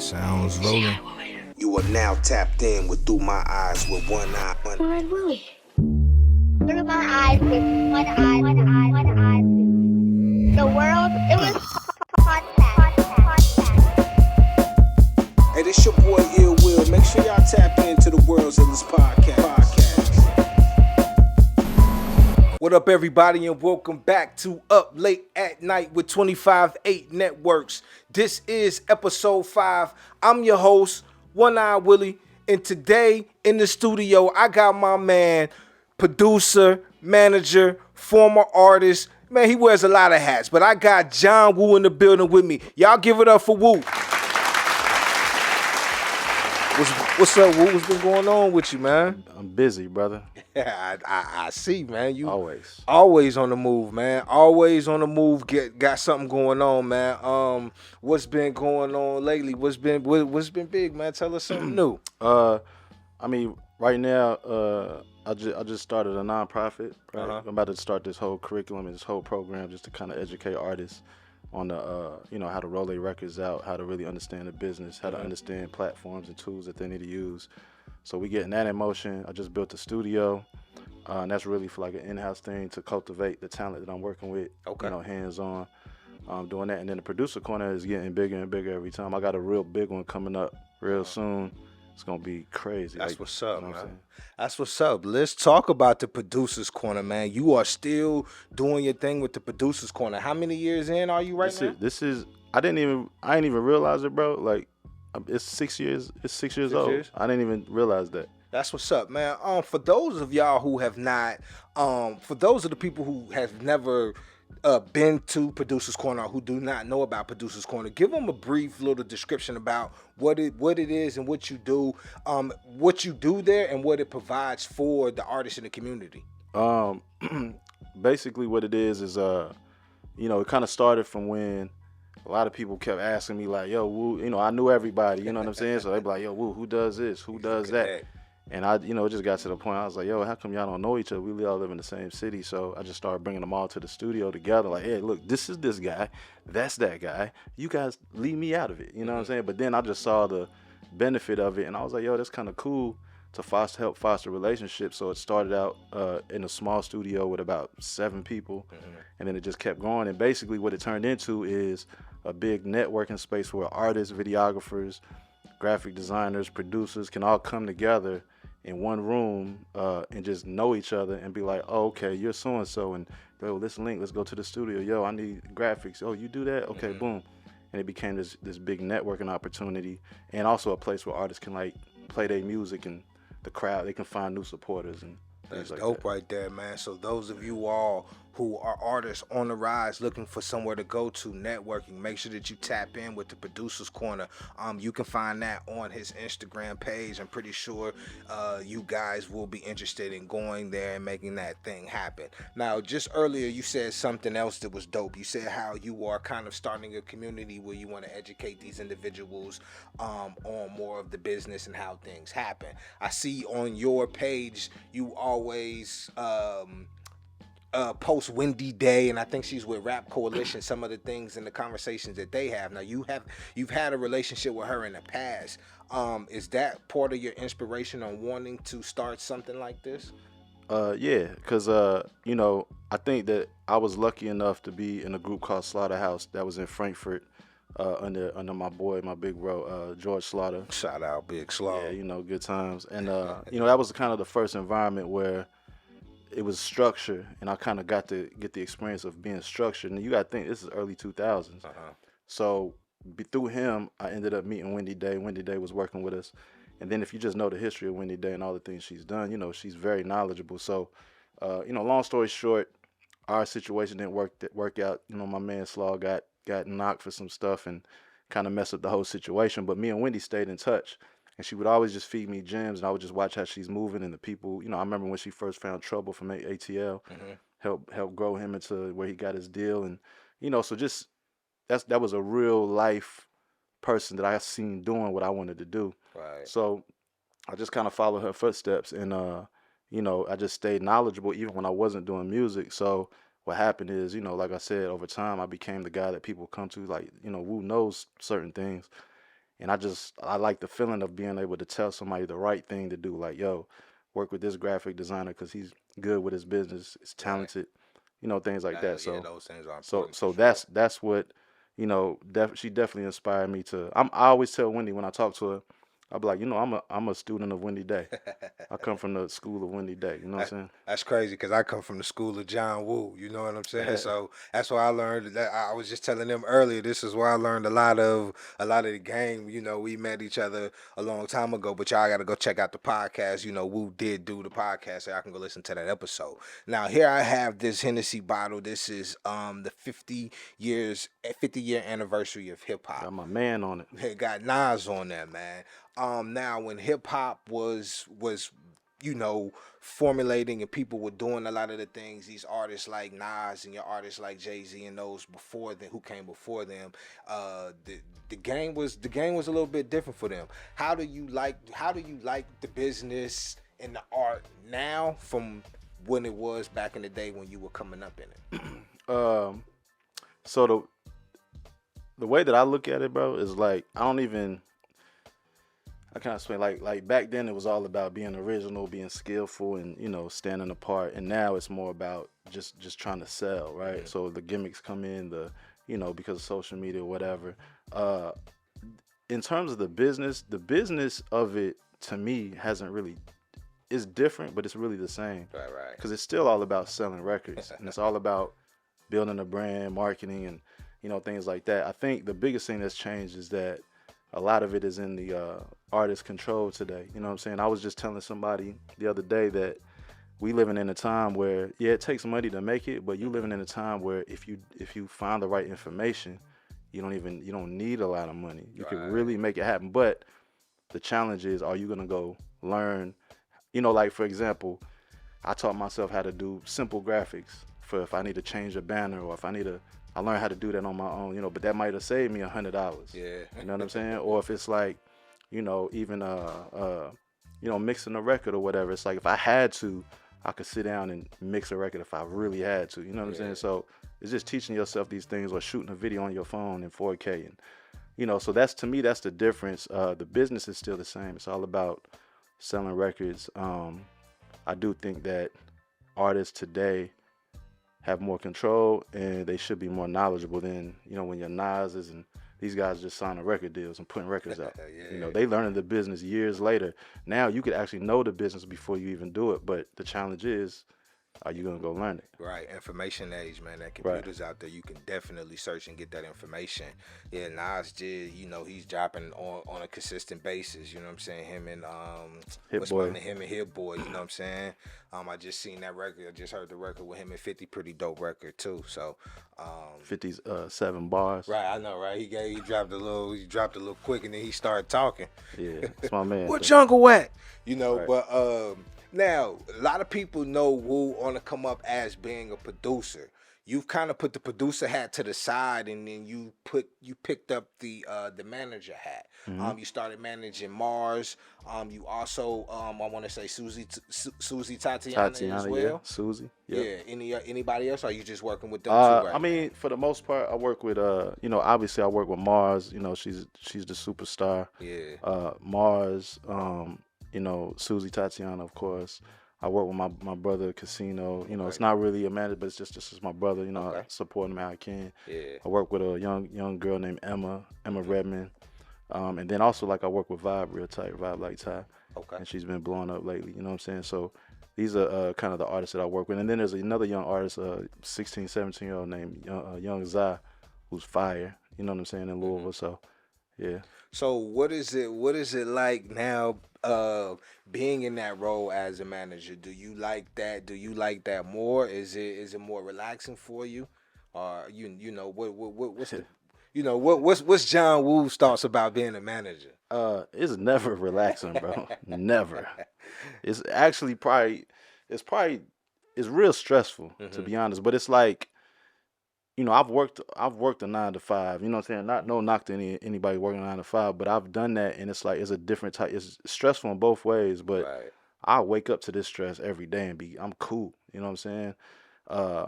Sounds rolling. You are now tapped in with Through My Eyes with one eye. Find Willie. Through my eyes with one eye. The world, it was contact. Hey, this your boy Ill Will. Make sure y'all tap into the World's Illest Podcast. What up, everybody, and welcome back to Up Late at Night with 25/8 Networks. This is episode 5. I'm your host, One Eye Willie, and today in the studio, I got my man, producer, manager, former artist. Man, he wears a lot of hats, but I got Jon Woo in the building with me. Y'all give it up for Woo. What's up, Woo? What's been going on with you, man? I'm busy, brother. Yeah, I see, man. You Always on the move, man. Always on the move. Got something going on, man. What's been going on lately? What's been big, man? Tell us something new. I mean, right now, I just started a nonprofit. Right? I'm about to start this whole curriculum and this whole program just to kind of educate artists on the how to roll their records out, how to really understand the business, how to understand platforms and tools that they need to use. So we getting that in motion. I just built a studio, and that's really for like an in-house thing to cultivate the talent that I'm working with. Okay. Hands-on, doing that. And then the producer corner is getting bigger and bigger every time. I got a real big one coming up real soon. It's gonna be crazy. That's what's up, you know man. That's what's up. Let's talk about the Producers Corner, man. You are still doing your thing with the Producers Corner. How many years in are you right now? This is. I didn't even realize it, bro. Like, it's 6 years. It's 6 years old. I didn't even realize that. That's what's up, man. For those of y'all who have not, for those of the people who have never been to Producers Corner, who do not know about Producers Corner, give them a brief little description about what it is and what you do there and what it provides for the artists in the community. Basically what it is, it kind of started from when a lot of people kept asking me like, yo, Woo, I knew everybody, you know what I'm saying? So they'd be like, yo, Woo, who does this? Who does that? And I, it just got to the point I was like, yo, how come y'all don't know each other? We all live in the same city. So I just started bringing them all to the studio together. Like, hey, look, this is this guy. That's that guy. You guys leave me out of it. You know what I'm saying? But then I just saw the benefit of it. And I was like, yo, that's kind of cool to help foster relationships. So it started out in a small studio with about 7 people. And then it just kept growing. And basically what it turned into is a big networking space where artists, videographers, graphic designers, producers can all come together in one room and just know each other and be like, oh, okay, you're so-and-so, and yo, let's link, let's go to the studio. Yo, I need graphics. Oh, you do that? Okay, boom. And it became this big networking opportunity, and also a place where artists can like play their music, and the crowd, they can find new supporters and That's like dope that. right there, man. So those of you all who are artists on the rise looking for somewhere to go to networking, make sure that you tap in with the Producers Corner. You can find that on his Instagram page. I'm pretty sure you guys will be interested in going there and making that thing happen. Now, just earlier you said something else that was dope. You said how you are kind of starting a community where you want to educate these individuals on more of the business and how things happen. I see on your page you always post Wendy Day, and I think she's with Rap Coalition, some of the things and the conversations that they have. Now you've had a relationship with her in the past. Is that part of your inspiration on wanting to start something like this? Yeah, because I think that I was lucky enough to be in a group called Slaughterhouse that was in Frankfurt under my big bro, George Slaughter. Shout out Big Slaughter. Yeah, good times. And that was kind of the first environment where it was structure, and I kind of got to get the experience of being structured. And you got to think, this is early 2000s. So through him, I ended up meeting Wendy Day. Wendy Day was working with us. And then if you just know the history of Wendy Day and all the things she's done, she's very knowledgeable. So, long story short, our situation didn't work out. My man Slaw got knocked for some stuff and kind of messed up the whole situation. But me and Wendy stayed in touch. And she would always just feed me gems, and I would just watch how she's moving and the people. I remember when she first found Trouble from ATL, helped grow him into where he got his deal, and so just that was a real life person that I seen doing what I wanted to do. Right. So I just kind of followed her footsteps, and I just stayed knowledgeable even when I wasn't doing music. So what happened is, like I said, over time I became the guy that people come to, like, Woo knows certain things. And I like the feeling of being able to tell somebody the right thing to do. Like, yo, work with this graphic designer because he's good with his business, is Right. talented, things like that. Yeah, So those things are so important for so sure. that's what, she definitely inspired me to. I always tell Wendy when I talk to her, I'll be like, I'm a student of Wendy Day. I come from the school of Wendy Day. You know what I'm That's crazy because I come from the school of Jon Woo. You know what I'm saying? saying? So that's why I learned. That I was just telling them earlier. This is where I learned a lot of the game. We met each other a long time ago, but y'all got to go check out the podcast. Woo did do the podcast, so I can go listen to that episode. Now here I have this Hennessy bottle. This is the 50-year anniversary of hip hop. Got my man on it. It got Nas on there, man. Now when hip hop was formulating and people were doing a lot of the things, these artists like Nas and your artists like Jay-Z and those before them who came before them, the game was a little bit different for them. How do you like the business and the art now from when it was back in the day when you were coming up in it? So the way that I look at it, bro, is like I can't explain. Like back then, it was all about being original, being skillful, and standing apart. And now it's more about just trying to sell, right? Mm-hmm. So the gimmicks come in, because of social media or whatever. In terms of the business of it to me hasn't really. It's different, but it's really the same. Right. Because it's still all about selling records, and it's all about building a brand, marketing, and things like that. I think the biggest thing that's changed is that a lot of it is in the artist control today. You know what I'm saying? I was just telling somebody the other day that we living in a time where, yeah, it takes money to make it, but you living in a time where if you find the right information, you don't need a lot of money. You can really make it happen. But the challenge is, are you gonna go learn? Like for example, I taught myself how to do simple graphics for if I need to change a banner or if I learned how to do that on my own, but that might have saved me $100. Yeah. You know what I'm saying? Or if it's like, even mixing a record or whatever. It's like if I had to, I could sit down and mix a record if I really had to. You know what I'm saying? So it's just teaching yourself these things or shooting a video on your phone in 4K, and so that's, to me, that's the difference. The business is still the same. It's all about selling records. I do think that artists today have more control and they should be more knowledgeable than when your Nas's and these guys just signing record deals and putting records out. They learning the business years later. Now you could actually know the business before you even do it, but the challenge is, are you gonna go learn it? Right, information age, man. That computers out there, you can definitely search and get that information. Yeah, Nas did, he's dropping on a consistent basis. You know what I'm saying? Him and Hit Boy. You know what I'm saying? I just seen that record. I just heard the record with him and 50, pretty dope record too. So 50's 7 bars. Right, I know, right? He dropped a little quick and then he started talking. Yeah, that's my man. What jungle at? Right. But now, a lot of people know Woo on the come up as being a producer. You've kind of put the producer hat to the side, and then you picked up the manager hat. Mm-hmm. You started managing Mars. You also I want to say Susie Tatiana as well. Yeah. Susie. Yeah. Anybody else? Or are you just working with them two? I mean, for the most part, I work with obviously I work with Mars. She's the superstar. Yeah. Mars. Susie Tatiana, of course. I work with my brother Casino. It's not really a manager, but it's just my brother. I support him how I can. Yeah. I work with a young girl named Emma Redmond, and then also like I work with Vibe real tight, Vibe like Ty. Okay. And she's been blowing up lately. You know what I'm saying? So these are kind of the artists that I work with, and then there's another young artist, 16, 17-year-old named Young Zai, who's fire. You know what I'm saying, in Louisville. So yeah. So what is it like now? Being in that role as a manager, do you like that? Do you like that more? Is it more relaxing for you, or what's Jon Woo's thoughts about being a manager? It's never relaxing, bro. Never. It's actually it's real stressful, to be honest. But it's like, I've worked a 9 to 5. You know what I'm saying? No knock to anybody working a 9 to 5, but I've done that, and it's like it's a different type. It's stressful in both ways, but I wake up to this stress every day and I'm cool. You know what I'm saying?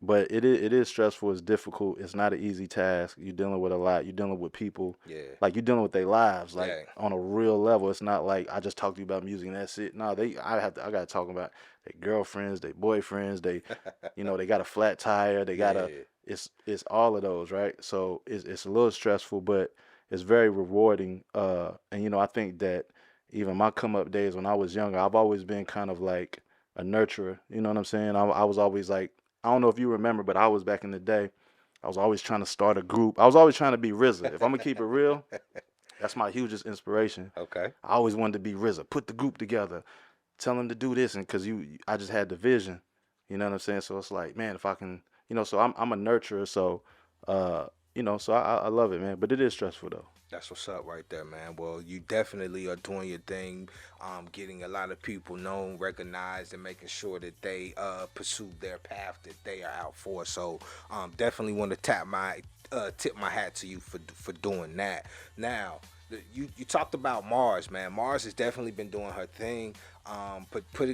But it is stressful. It's difficult. It's not an easy task. You're dealing with a lot. You're dealing with people. Yeah. Like you're dealing with their lives, like Yeah. on a real level. It's not like I just talk to you about music and that's it. No, I got to talk about their girlfriends, their boyfriends. They got a flat tire. They got a. Yeah. It's all of those, right? So it's a little stressful, but it's very rewarding. And I think that even my come up days when I was younger, I've always been kind of like a nurturer. You know what I'm saying? I was always like, I don't know if you remember, but I was back in the day. I was always trying to start a group. I was always trying to be RZA. If I'm gonna keep it real, that's my hugest inspiration. Okay. I always wanted to be RZA. Put the group together. Tell them to do this, and because I just had the vision. You know what I'm saying? So it's like, man, if I can, so I'm a nurturer. So, so I love it, man. But it is stressful though. That's what's up right there, man. Well, you definitely are doing your thing, getting a lot of people known, recognized, and making sure that they pursue their path that they are out for. So, definitely want to tip my hat to you for doing that. Now, you talked about Mars, man. Mars has definitely been doing her thing.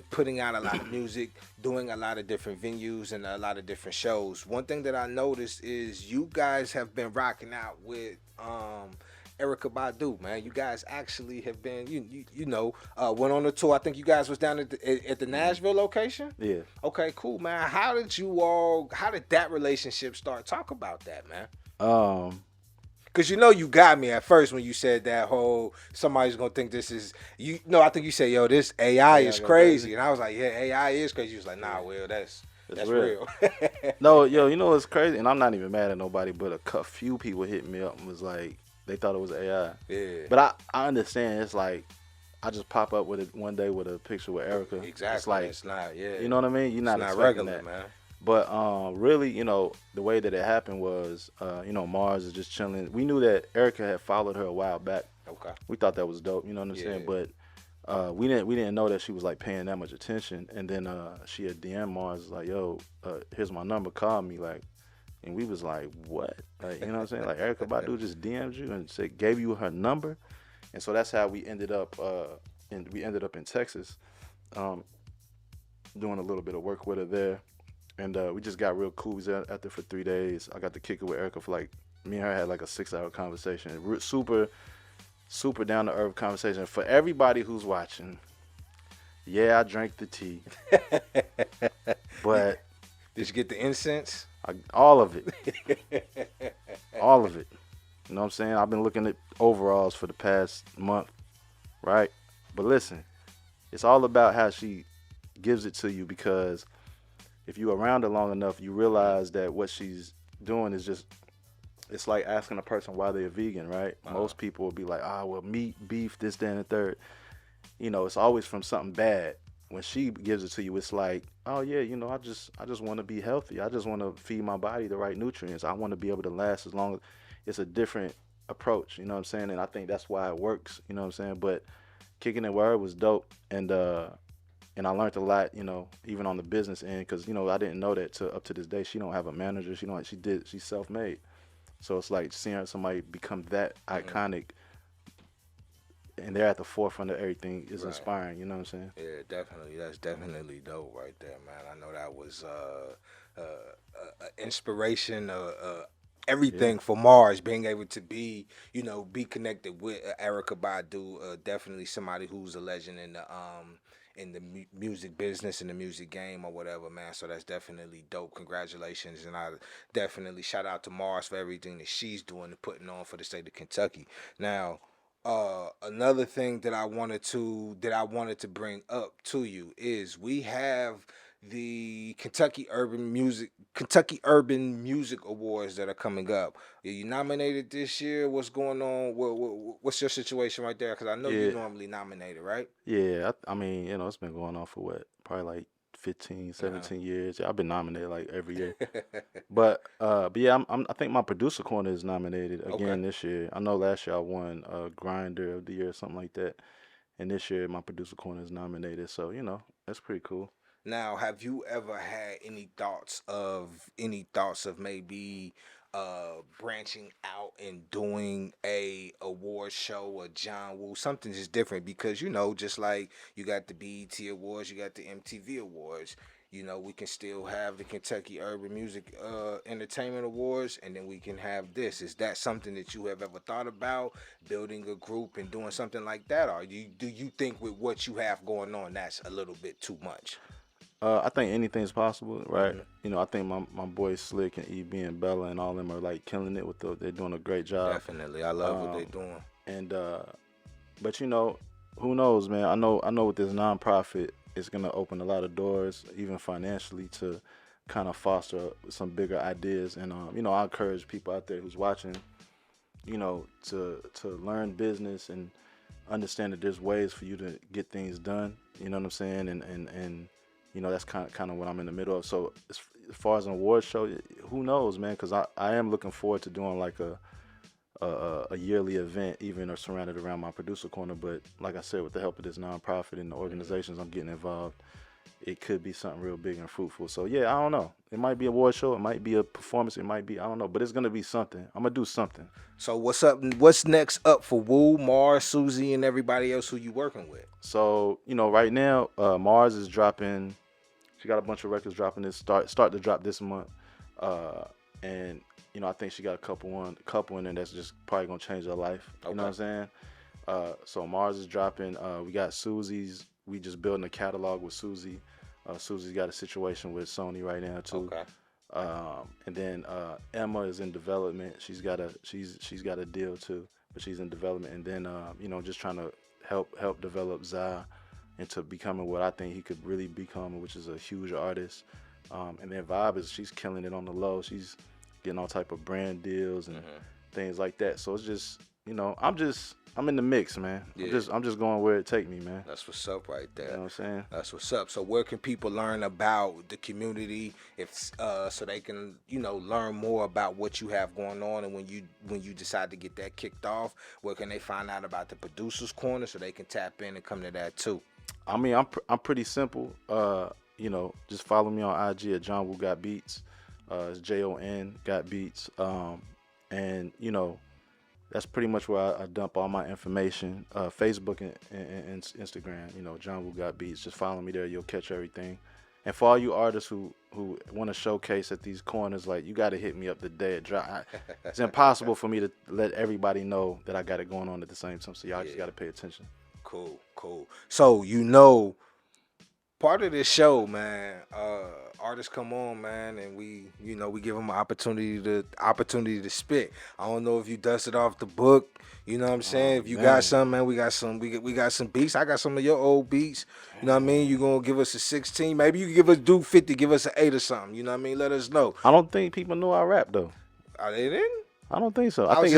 Putting out a lot of music, doing a lot of different venues and a lot of different shows. One thing that I noticed is you guys have been rocking out with Erykah Badu, man. You guys actually have been, went on the tour. I think you guys was down at the Nashville location. Yeah. Okay, cool, man. How did that relationship start? Talk about that, man. Cause you got me at first when you said that whole somebody's gonna think this is you. No, I think you said, yo, this AI is crazy, and I was like, yeah, AI is crazy. You was like, nah, Will, that's real. No, yo, it's crazy, and I'm not even mad at nobody, but a few people hit me up and was like, they thought it was AI. Yeah. But I understand. It's like I just pop up with it one day with a picture with Erykah. Exactly. It's like, it's not. Yeah. You know what I mean? You're not expecting regular, that, man. But really, the way that it happened was, Mars is just chilling. We knew that Erykah had followed her a while back. Okay. We thought that was dope. You know what I'm saying? But we didn't know that she was like paying that much attention. And then she had DM Mars like, yo, here's my number. Call me, like. And we was like, what? Like, you know what I'm saying? Like, Erykah Badu just DM'd you and gave you her number. And so that's how we ended up in Texas, doing a little bit of work with her there. And we just got real cool. We was out there for 3 days. I got to kick it with Erykah for me and her had like a 6-hour conversation. Super, super down to earth conversation. For everybody who's watching, yeah, I drank the tea. But did you get the incense? All of it. All of it. You know what I'm saying? I've been looking at overalls for the past month, right? But listen, it's all about how she gives it to you, because if you're around her long enough, you realize that what she's doing is just, it's like asking a person why they're vegan, right? Most people will be like, well, meat, beef, this, that, and the third. It's always from something bad. When she gives it to you, it's like, oh yeah, I just want to be healthy. I just want to feed my body the right nutrients. I want to be able to last as long as. It's a different approach, you know what I'm saying? And I think that's why it works, you know what I'm saying? But kicking it with her was dope, and I learned a lot, even on the business end, because I didn't know that up to this day. She don't have a manager. She's self-made. So it's like seeing somebody become that iconic. And they're at the forefront of everything is inspiring, you know what I'm saying? Yeah, definitely. That's definitely dope right there, man. I know that was inspiration, everything for Mars, being able to be connected with Erykah Badu, definitely somebody who's a legend in the music business, in the music game or whatever, man. So that's definitely dope. Congratulations, and I definitely shout out to Mars for everything that she's doing and putting on for the state of Kentucky. Now, another thing that I wanted to bring up to you is we have the Kentucky Urban Music Awards that are coming up. Are you nominated this year? What's going on? What's your situation right there? Because I know you're normally nominated, right? Yeah, I mean, it's been going on for what? Probably like 15, 17 years. Yeah, I've been nominated like every year. But yeah, I think my producer corner is nominated again this year. I know last year I won Grinder of the Year or something like that. And this year my producer corner is nominated. So, that's pretty cool. Now, have you ever had any thoughts of maybe branching out and doing a award show, a Jon Woo, something just different? Because just like you got the BET Awards, you got the MTV Awards, You know, we can still have the Kentucky Urban Music Entertainment Awards, and then we can have this. Is that something that you have ever thought about, building a group and doing something like that? Or do you think with what you have going on, that's a little bit too much? I think anything's possible, right? You know, I think my boys Slick and EB and Bella and all them are like killing it they're doing a great job. Definitely, I love what they're doing. And but you know, who knows, man? I know with this nonprofit, it's gonna open a lot of doors, even financially, to kind of foster some bigger ideas. And you know, I encourage people out there who's watching, you know, to learn business and understand that there's ways for you to get things done. You know what I'm saying? And you know, that's kind of what I'm in the middle of. So as far as an award show, who knows, man? Because I am looking forward to doing like a yearly event, even or surrounded around my producer corner. But like I said, with the help of this nonprofit and the organizations I'm getting involved, it could be something real big and fruitful. So yeah, I don't know. It might be a award show. It might be a performance. It might be, I don't know. But it's going to be something. I'm going to do something. So what's up? What's next up for Woo, Mars, Susie, and everybody else who you working with? So, you know, right now, Mars is dropping. She got a bunch of records dropping this start to drop this month, and you know, I think she got a couple in there that's just probably gonna change her life. You know what I'm saying? So Mars is dropping. We got Susie's. We just building a catalog with Susie. Susie's got a situation with Sony right now too. And then Emma is in development. She's got a deal too, but she's in development. And then you know, just trying to help develop Zai into becoming what I think he could really become, which is a huge artist. And then Vibe she's killing it on the low. She's getting all type of brand deals and things like that. So it's just, you know, I'm in the mix, man. Yeah. I'm just going where it take me, man. That's what's up right there. You know what I'm saying? That's what's up. So where can people learn about the community so they can, you know, learn more about what you have going on, and when you decide to get that kicked off, where can they find out about the Producers Corner so they can tap in and come to that too? I mean, I'm pretty simple. You know, just follow me on IG at Jon Woo Got Beats. It's Jon Got Beats. And you know, that's pretty much where I dump all my information. Facebook and Instagram, you know, Jon Woo Got Beats. Just follow me there. You'll catch everything. And for all you artists who want to showcase at these corners, like, you got to hit me up the day it drop. It's impossible for me to let everybody know that I got it going on at the same time. So y'all just got to pay attention. Cool. So, you know, part of this show, man, artists come on, man, and we give them an opportunity to spit. I don't know if you dusted off the book, you know what I'm saying? If you got some, man, we got some beats. I got some of your old beats. You know what I mean? You gonna give us a 16? Maybe you can do 50, give us an 8 or something. You know what I mean? Let us know. I don't think people know I rap though. Are they in? I don't think so. I think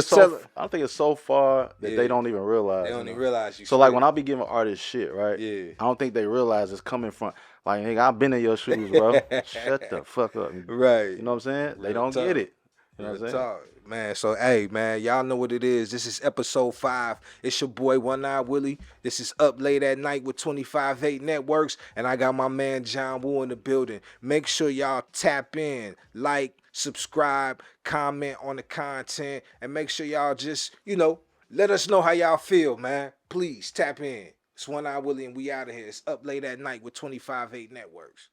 it's so far that they don't even realize. They don't even realize you. So like when I be giving artists shit, right? Yeah. I don't think they realize it's coming from, like, nigga, I've been in your shoes, bro. Shut the fuck up. Right. You know what I'm saying? They don't get it. You know what I'm saying? Man, so hey, man, y'all know what it is. This is episode 5. It's your boy One Eye Willie. This is Up Late at Night with 258 Networks, and I got my man Jon Woo in the building. Make sure y'all tap in, like, subscribe, comment on the content, and make sure y'all just, you know, let us know how y'all feel, man. Please tap in. It's One Eye Willie, and we out of here. It's Up Late at Night with 258 Networks.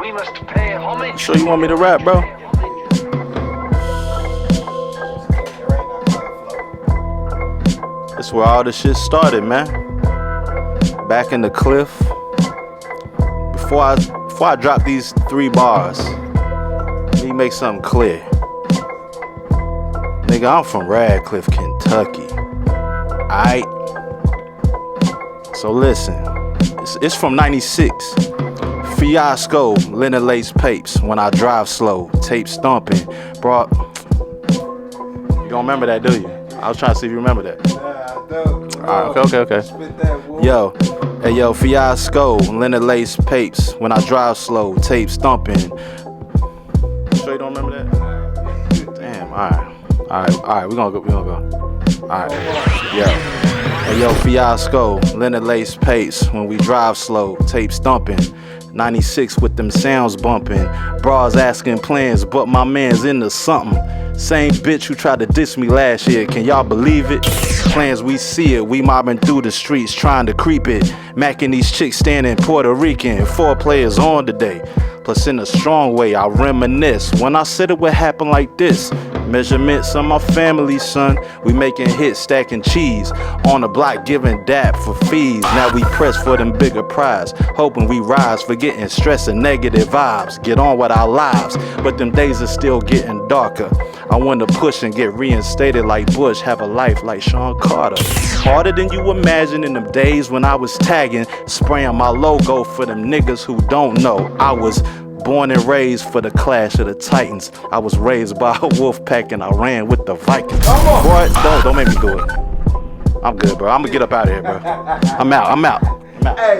We must pay homage. So you want me to rap, bro? That's where all this shit started, man. Back in the cliff. Before I drop these 3 bars, let me make something clear. Nigga, I'm from Radcliffe, Kentucky. Aight? So listen, it's from 96. Fiasco, Leonard Lace Papes, when I drive slow, tape stomping, bro. You don't remember that, do you? I was trying to see if you remember that. Alright, okay. Yo, Fiasco, Leonard Lace Papes, when I drive slow, tape stomping. Sure you don't remember that? Damn, alright, we gonna go. Alright, yo, Fiasco, Leonard Lace Papes, when we drive slow, tape stomping. 96 with them sounds bumping. Bras asking plans, but my man's into something. Same bitch who tried to diss me last year, can y'all believe it? Plans we see it, we mobbing through the streets trying to creep it. Macking these chicks standing Puerto Rican, 4 players on today. Plus in a strong way I reminisce when I said it would happen like this. Measurements of my family, son. We making hits, stacking cheese. On the block giving dap for fees. Now we press for them bigger prize. Hoping we rise, forgetting stress and negative vibes. Get on with our lives, but them days are still getting darker. I want to push and get reinstated like Bush. Have a life like Sean Carter. Harder than you imagine in them days when I was tagging. Spraying my logo for them niggas who don't know. I was born and raised for the clash of the Titans. I was raised by a wolf pack and I ran with the Vikings. Boy, don't make me do it. I'm good, bro. I'm gonna get up out of here, bro. I'm out. Hey,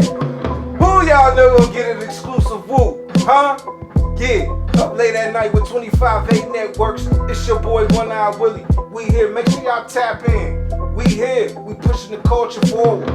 who y'all know gonna get an exclusive Woo? Huh? Yeah, up late at night with 25/8 networks. It's your boy One Eye Willie. We here. Make sure y'all tap in. We here. We pushing the culture forward.